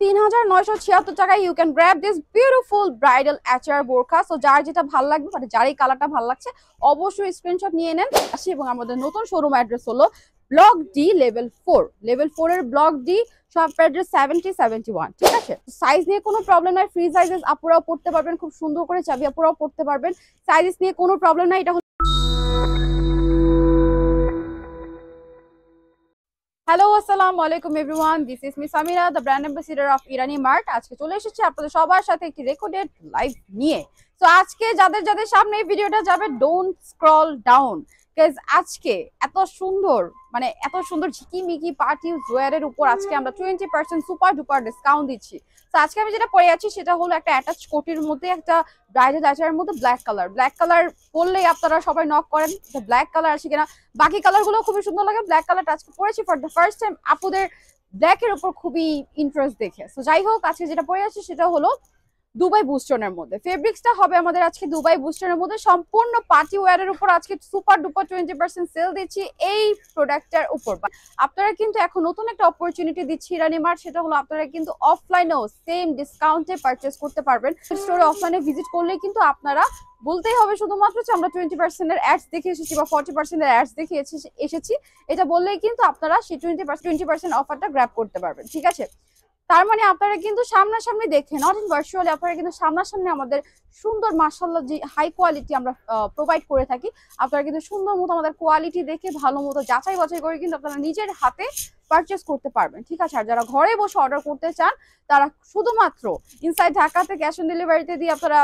3976 টাকায় you can grab this beautiful bridal অ্যাচার বোরখা। সো যার যেটা ভালো লাগবে, মানে যার এই কালারটা ভালো লাগছে অবশ্যই স্ক্রিনশট নিয়ে নেন। আসি এবং আমাদের নতুন শোরুম অ্যাড্রেস হলো ব্লক ডি লেভেল 4 এর ব্লক ডি, শপ অ্যাড্রেস 7071। ঠিক আছে, সাইজ নিয়ে কোনো প্রবলেম নাই, ফ্রি সাইজেস আপুরাও পড়তে পারবেন, খুব সুন্দর করে চাবি আপুরাও পড়তে পারবেন, সাইজেস নিয়ে কোনো প্রবলেম নাই। এটা হ্যালো, আসসালামু আলাইকুম everyone, this is miss Amira, the brand ambassador of Irani mart. আজকে চলে এসেছি আপনাদের সবার সাথে একটি রেকর্ডেড লাইভ নিয়ে। তো আজকে যাদের যাদের সামনে এই ভিডিওটা যাবে, ডোন্ট স্ক্রল ডাউন, বিকজ আজকে এত সুন্দর ঝিকিমিকি পার্টি ওয়্যারের উপর আজকে আমরা 20% সুপার ডুপার ডিসকাউন্ট দিচ্ছি। তো আজকে আমি যেটা পরে আছি সেটা হলো একটা অ্যাটাচ কোটির মধ্যে একটা ব্রাইডাল অ্যাচারের মধ্যে ব্ল্যাক কালার বললেই আপনারা সবাই নক করেন ব্ল্যাক কালার আছে কিনা। বাকি কালার গুলো খুবই সুন্দর লাগে, ব্ল্যাক কালারটা আজকে পরেছি ফর দ্য ফার্স্ট টাইম, আপুদের ব্ল্যাক এর উপর খুবই ইন্টারেস্ট দেখে। তো যাই হোক, আজকে যেটা পরে আছি সেটা হলো দুবাই বুস্টনের মধ্যে। ফেব্রিক্সটা হবে আমাদের আজকে দুবাই বুস্টনের মধ্যে, সম্পূর্ণ পার্টি ওয়্যারের উপর আজকে সুপার ডুপার 20% সেল দিচ্ছি এই প্রোডাক্টটার উপর। আপনারা কিন্তু এখন নতুন একটা অপরচুনিটি দিচ্ছি ইরানি মার্ট, সেটা হলো আপনারা কিন্তু অফলাইনেও সেম ডিসকাউন্টে পারচেস করতে পারবেন। স্টোরে অফলাইনে ভিজিট করলে কিন্তু আপনারা বলতেই হবে শুধুমাত্র যে আমরা 20% এর অ্যাডস দেখে এসেছি বা 40% এর অ্যাডস দেখে এসেছি, এটা বললেই কিন্তু আপনারা সেই 20% অফারটা গ্র্যাব করতে পারবেন। ঠিক আছে, তার মানে আপনারা কিন্তু সামনাসামনি দেখে, নট ইন ভার্চুয়ালি, আপনারা কিন্তু সামনাসামনি আমাদের সুন্দর মাশাআল্লাহ যে হাই কোয়ালিটি আমরা প্রোভাইড করে থাকি, আপনারা কিন্তু সুন্দর মতো আমাদের কোয়ালিটি দেখে ভালো মতো যাচাই বাছাই করে কিন্তু আপনারা নিজের হাতে পারচেস করতে পারবেন। ঠিক আছে, আর যারা ঘরে বসে অর্ডার করতে চান তারা শুধুমাত্র ইনসাইড ঢাকাতে ক্যাশ অন ডেলিভারিতে দিয়ে আপনারা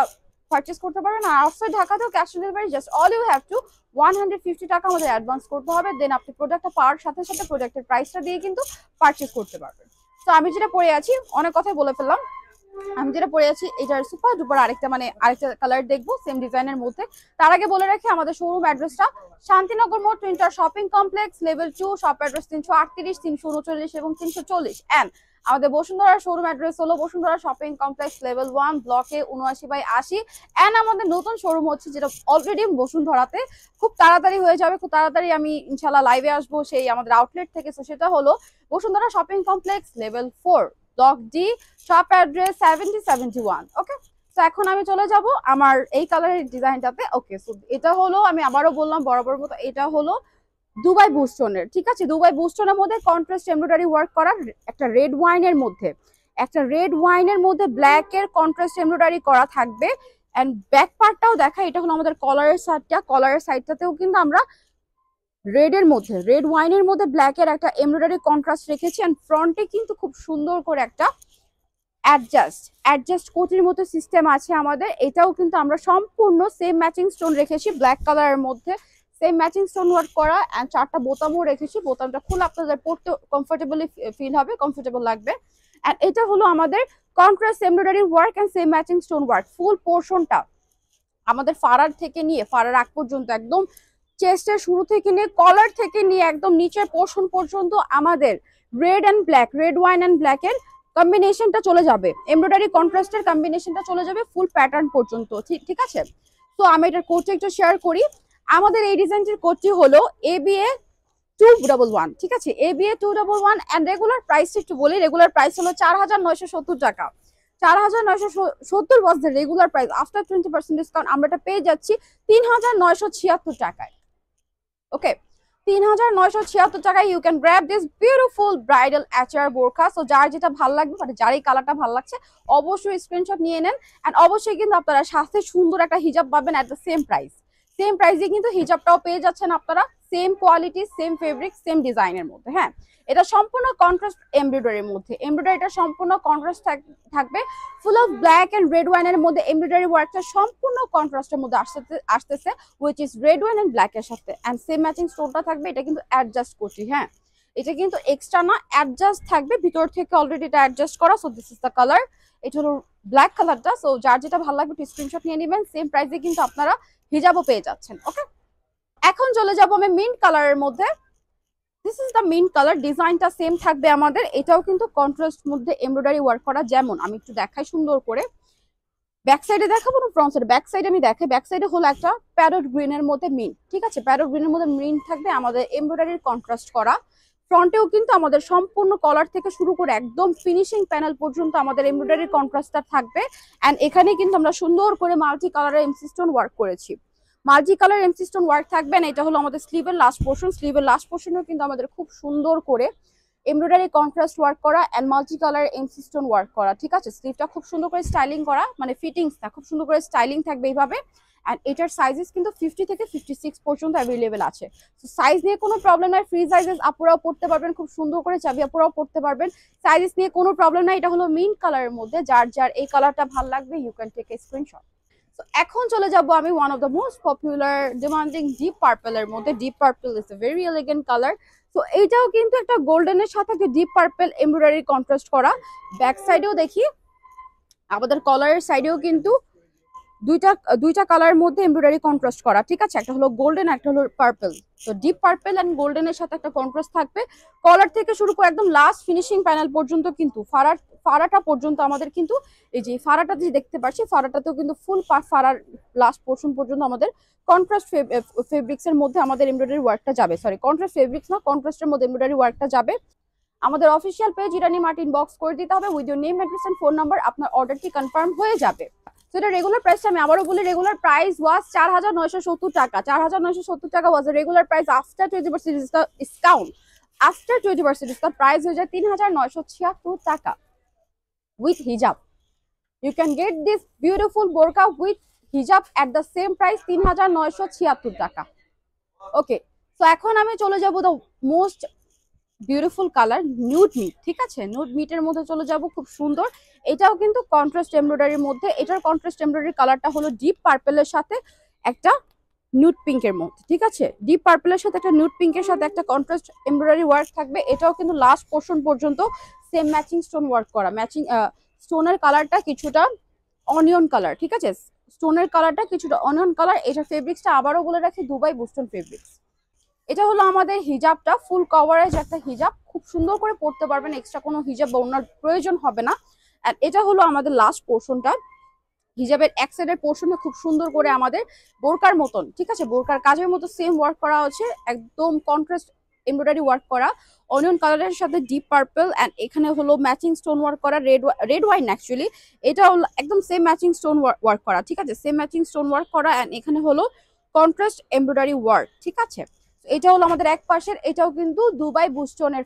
পারচেস করতে পারবেন, আর আউটসাইড ঢাকাতেও cash on delivery, just all you have to 150 টাকা আমাদের অ্যাডভান্স করতে হবে, দেন আপনি প্রোডাক্টটা পাওয়ার সাথে সাথে প্রোডাক্টের প্রাইসটা দিয়ে কিন্তু পারচেস করতে পারবেন। তো আমি যেটা পরে আছি, অনেক কথাই বলে ফেললাম, আমি যেটা পরে আছি এটার সুপার ডুপার আরেকটা কালার দেখবো সেম ডিজাইনের মধ্যে। তার আগে বলে রাখি আমাদের শোরুম অ্যাড্রেসটা শান্তিনগর মোড় twin tower shopping complex level 2, shop address 338, 339 এবং 340। এন্ড আমাদের বসুন্ধরা শোরুম অ্যাড্রেস হলো বসুন্ধরা শপিং কমপ্লেক্স লেভেল 1, ব্লকে 79/80। এন্ড আমাদের নতুন শোরুম হচ্ছে যেটা অলরেডি বসুন্ধরাতে, খুব তাড়াতাড়ি হয়ে যাবে, খুব তাড়াতাড়ি আমি ইনশাল্লাহ লাইভে আসবো সেই আমাদের আউটলেট থেকে। তো সেটা হলো Bashundhara shopping complex level 4, block D, shop address 7071। ওকে, তো এখন আমি চলে যাব আমার এই কালারের ডিজাইনটাতে। ওকে, সো এটা হলো, আমি আবারও বললাম বরাবর মতো, এটা হলো দুবাই বুস্টনের। ঠিক আছে, দুবাই বুস্টনের মধ্যে কন্ট্রাস্ট এমব্রয়ডারি ওয়ার্ক করা, একটা রেড ওয়াইনের মধ্যে ব্ল্যাক এর কন্ট্রাস্ট এমব্রয়ডারি করা থাকবে। এন্ড ব্যাক পার্টটাও দেখা, এটা হলো আমাদের কলারের সাইডটাতেও কিন্তু আমরা রেড ওয়াইনের মধ্যে ব্ল্যাক এর একটা এমব্রয়ডারি কন্ট্রাস্ট রেখেছি। এন্ড ফ্রন্টে কিন্তু খুব সুন্দর করে একটা অ্যাডজাস্ট কোটির মতো সিস্টেম আছে আমাদের। এটাও কিন্তু আমরা সম্পূর্ণ সেম ম্যাচিং স্টোন রেখেছি, ব্ল্যাক কালারের মধ্যে সেম ম্যাচিং স্টোন ওয়ার্ক করা। এন্ড 4টা বোতামও রেখেছি, বোতামটা খুলে আপনাদের পড়তে কমফোর্টেবলি ফিল হবে, কমফোর্টেবল লাগবে। এন্ড এটা হলো আমাদের contrast embroidery work and same matching stone work. Full পোর্শনটা আমাদের ফাড়ার থেকে নিয়ে ফাড়ার আগ পর্যন্ত, একদম চেস্টের শুরু থেকে নিয়ে কলার থেকে নিয়ে একদম নিচের পোর্শন পর্যন্ত আমাদের রেড ওয়াইন এন্ড ব্ল্যাক এর কম্বিনেশনটা চলে যাবে, এমব্রয়ডারি কন্ট্রাস্টের কম্বিনেশনটা চলে যাবে ফুল প্যাটার্ন পর্যন্ত। ঠিক আছে, তো আমি এটার কোডটা একটু শেয়ার করি। আমাদের এই ডিজাইনটির কোডটি হলো ABA 211। ঠিক আছে, ABA 211। এন্ড রেগুলার প্রাইসটা একটু বলি, রেগুলার প্রাইস হলো 4970 টাকা। 4970 was the regular price. After 20% discount আমরা এটা পেয়ে যাচ্ছি 3976 টাকায়। ওকে, 3976 টাকায় you can grab this beautiful bridal অ্যাচার বোরখা। সো যার যেটা ভালো লাগবে, মানে যার এই কালারটা ভালো লাগছে অবশ্যই স্ক্রিনশট নিয়ে নেন। এন্ড অবশ্যই কিন্তু আপনারা সাথে সুন্দর একটা হিজাব পাবেন এট দ্য সেম প্রাইসে কিন্তু হিজাবটাও পেয়ে যাচ্ছেন আপনারা, same quality, same fabric, same ডিজাইনের মধ্যে। হ্যাঁ, এটা সম্পূর্ণ কন্ট্রাস্ট এমব্রয়ডারির মধ্যে, এমব্রয়ডারিটা সম্পূর্ণ কন্ট্রাস্ট থাকবে, full of black and red ওয়াইনের মধ্যে এমব্রয়ডারি ওয়ার্কটা সম্পূর্ণ কন্ট্রাস্টের মধ্যে আসতেছে, which is red wine and black এর সাথে। এন্ড সেম ম্যাচিং স্টোনটা থাকবে, এটা কিন্তু অ্যাডজাস্ট করছি। হ্যাঁ, এটা কিন্তু এক্সট্রা না, অ্যাডজাস্ট থাকবে ভিতর থেকে, অলরেডি এটা অ্যাডজাস্ট করা। So this is the colour, এটা হলো ব্ল্যাক কালারটা। সো যার যেটা ভালো লাগবে একটু স্ক্রিনশট নিয়ে নেবেন, সেম প্রাইসে কিন্তু আপনারা হিজাবও পেয়ে যাচ্ছেন। ওকে, এখন চলে যাবো আমি মিন্ট কালারের মধ্যে। This is the mint colour, ডিজাইনটা সেম থাকবে আমাদের, এটাও কিন্তু কন্ট্রাস্ট মধ্যে এমব্রয়ডারি ওয়ার্ক করা। যেমন আমি একটু দেখাই সুন্দর করে, ব্যাক সাইডে দেখাবো না ফ্রন্ট সাইডে, ব্যাক সাইডে আমি দেখাই। ব্যাক সাইডে হলো একটা প্যারট গ্রিনের মধ্যে মিন্ট। ঠিক আছে, প্যারট গ্রিনের মধ্যে মিন্ট থাকবে আমাদের এমব্রয়ডারির কন্ট্রাস্ট করা। ফ্রন্টেও কিন্তু আমাদের সম্পূর্ণ কলার থেকে শুরু করে একদম ফিনিশিং প্যানেল পর্যন্ত আমাদের এমব্রয়ডারি কন্ট্রাস্টটা থাকবে। অ্যান্ড এখানে কিন্তু আমরা সুন্দর করে মাল্টি কালারের এমসি স্টোন ওয়ার্ক করেছি। Multi colour MC stone work থাকবে। না এটা হলো আমাদের স্লিভের লাস্ট পোর্শন। স্লিভের লাস্ট পোর্শনেও কিন্তু আমাদের খুব সুন্দর করে এমব্রয়ডারি কন্ট্রাস্ট ওয়ার্ক করা and multi colour MC stone work করা, ঠিক আছে। স্লিভটা খুব সুন্দর করে স্টাইলিং করা, মানে ফিটিংসটা খুব সুন্দর করে স্টাইলিং থাকবে এইভাবে। অ্যান্ড এটার সাইজেস কিন্তু 50 থেকে 56 পর্যন্ত অ্যাভেলেবেল আছে। তো সাইজ নিয়ে কোনো প্রবলেম নাই, ফ্রি সাইজেস আপুরাও পড়তে পারবেন খুব সুন্দর করে, চাবি আপুরাও পড়তে পারবেন, সাইজেস নিয়ে কোনো প্রবলেম নাই। এটা হলো মিন্ট কালারের মধ্যে, যার যার এই কালারটা ভালো লাগবে you can take a screenshot. তো এখন চলে যাব আমি one of the most popular demanding deep পার্পলের মধ্যে। Deep purple is a very elegant colour. তো এইটাও কিন্তু একটা গোল্ডেনের সাথে একটা ডিপ পার্পল এমব্রয়ডারি কন্ট্রাস্ট করা। ব্যাক সাইডেও দেখি আমাদের কলারের সাইডেও কিন্তু দুইটা কালারের মধ্যে এমব্রয়ডারি কন্ট্রাস্ট করা, ঠিক আছে। একটা হলো গোল্ডেন, একটা হলো পার্পল। তো ডিপ পার্পল এন্ড গোল্ডেনের সাথে একটা কন্ট্রাস্ট থাকবে। কলার থেকে শুরু করে একদম লাস্ট ফিনিশিং প্যানেল পর্যন্ত কিন্তু ফাড়াটা পর্যন্ত আমাদের কিন্তু এই যে ফাড়াটা যে দেখতে পাচ্ছি, ফাড়াটাতেও কিন্তু ফুল ফাড়ার লাস্ট পোর্শন পর্যন্ত আমাদের কন্ট্রাস্ট ফেব্রিক্স এর মধ্যে আমাদের এমব্রয়ডারি ওয়ার্কটা যাবে। সরি, কন্ট্রাস্ট ফেব্রিক্স না, কন্ট্রাস্টের মধ্যে এমব্রয়ডারি ওয়ার্কটা যাবে। আমাদের official page Irani Mart inbox করে দিতে হবে with your name, address and phone number. আপনার অর্ডারটি কনফার্ম হয়ে যাবে। তো এটা রেগুলার প্রাইসটা আমি আবারও বলি, রেগুলার প্রাইস ওয়াজ 4970 টাকা। 4970 টাকা was regular price. After 20% discount, after 20% discount price হয়ে যায় 3976 টাকা উইথ হিজাব। You can get this beautiful বোরকা উইথ হিজাব এট দ্য সেম প্রাইস 3976 টাকা। ওকে, তো এখন আমি চলে যাব the most beautiful colour nude meet, ঠিক আছে। নিউড মিটের মধ্যে চলে যাব, খুব সুন্দর। এটাও কিন্তু কন্ট্রাস্ট এমব্রয়ডারির মধ্যে। এটার কন্ট্রাস্ট এমব্রয়ডারি কালারটা হলো ডিপ পার্পলের সাথে একটা নিউড পিঙ্কের মধ্যে, ঠিক আছে। ডিপ পার্পলের সাথে একটা নিউড পিঙ্কের সাথে একটা কন্ট্রাস্ট এমব্রয়ডারি ওয়ার্ক থাকবে। এটাও কিন্তু লাস্ট পোর্শন পর্যন্ত সেম ম্যাচিং স্টোন ওয়ার্ক করা। ম্যাচিং স্টোনের কালারটা কিছুটা অনিয়ন কালার, ঠিক আছে। স্টোনের কালারটা কিছুটা অনিয়ন কালার। এটার ফেব্রিক্সটা আবারও বলে রাখি, দুবাই বুস্টন ফেব্রিক্স। এটা হলো আমাদের হিজাবটা, ফুল কভারেজ একটা হিজাব, খুব সুন্দর করে পরতে পারবেন, এক্সট্রা কোনো হিজাব বা ওনার প্রয়োজন হবে না। আর এটা হলো আমাদের লাস্ট পোর্শনটা। হিজাবের এক সাইডের পোর্শনে খুব সুন্দর করে আমাদের বোরকার মতন, ঠিক আছে, বোরকার কাজের মতো সেম ওয়ার্ক করা হচ্ছে, একদম কন্ট্রাস্ট এমব্রয়ডারি ওয়ার্ক করা অনিয়ন কালারের সাথে ডিপ পার্পল। অ্যান্ড এখানে হলো ম্যাচিং স্টোন ওয়ার্ক করা, রেড ওয়াইন অ্যাকচুয়ালি। এটা হলো একদম সেম ম্যাচিং স্টোন ওয়ার্ক করা, ঠিক আছে, সেম ম্যাচিং স্টোন ওয়ার্ক করা। অ্যান্ড এখানে হলো কন্ট্রাস্ট এমব্রয়ডারি ওয়ার্ক, ঠিক আছে। এটা হলো আমাদের এক পাশের। এটাও কিন্তু দুবাই বুস্টনের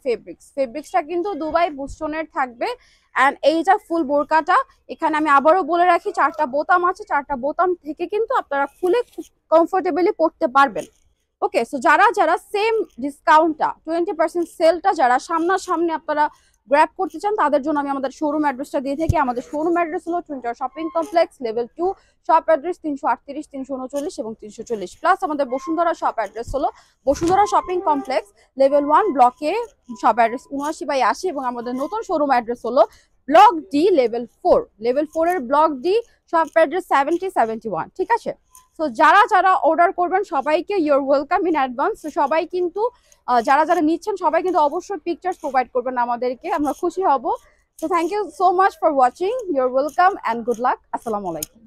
ফেব্রিক্সটা কিন্তু দুবাই বুস্টনের থাকবে। অ্যান্ড এইটা ফুল বোরকাটা, এখানে আমি আবারও বলে রাখি 4টা বোতাম আছে, 4টা বোতাম থেকে কিন্তু আপনারা খুলে খুব কমফোর্টেবলি পরতে পারবেন। ওকে, সো যারা যারা সেম ডিসকাউন্টটা 20% সেলটা যারা সামনাসামনি আপনারা গ্র্যাব করতে চান, তাদের জন্য আমি আমাদের শোরুম অ্যাড্রেসটা দিয়ে থাকি। আমাদের শোরুম অ্যাড্রেস হলো twin tower shopping complex, level 2, shop address 338, 339 এবং 340। প্লাস আমাদের বসুন্ধরা শপ অ্যাড্রেস হলো বসুন্ধরা শপিং কমপ্লেক্স, লেভেল 1, ব্লকে, শপ অ্যাড্রেস 79/80 এবং আমাদের নতুন শোরুম অ্যাড্রেস হলো ব্লক ডি, লেভেল 4। লেভেল 4 এর ব্লক ডি, শপ অ্যাড্রেস 7071, ঠিক আছে। সো যারা যারা অর্ডার করবেন সবাইকে ইউর ওয়েলকাম ইন অ্যাডভান্স। সবাই কিন্তু যারা যারা নিচ্ছেন সবাই কিন্তু অবশ্যই পিকচার্স প্রোভাইড করবেন আমাদেরকে, আমরা খুশি হব। So thank you so much for watching, you're welcome and good luck. আসসালামু আলাইকুম।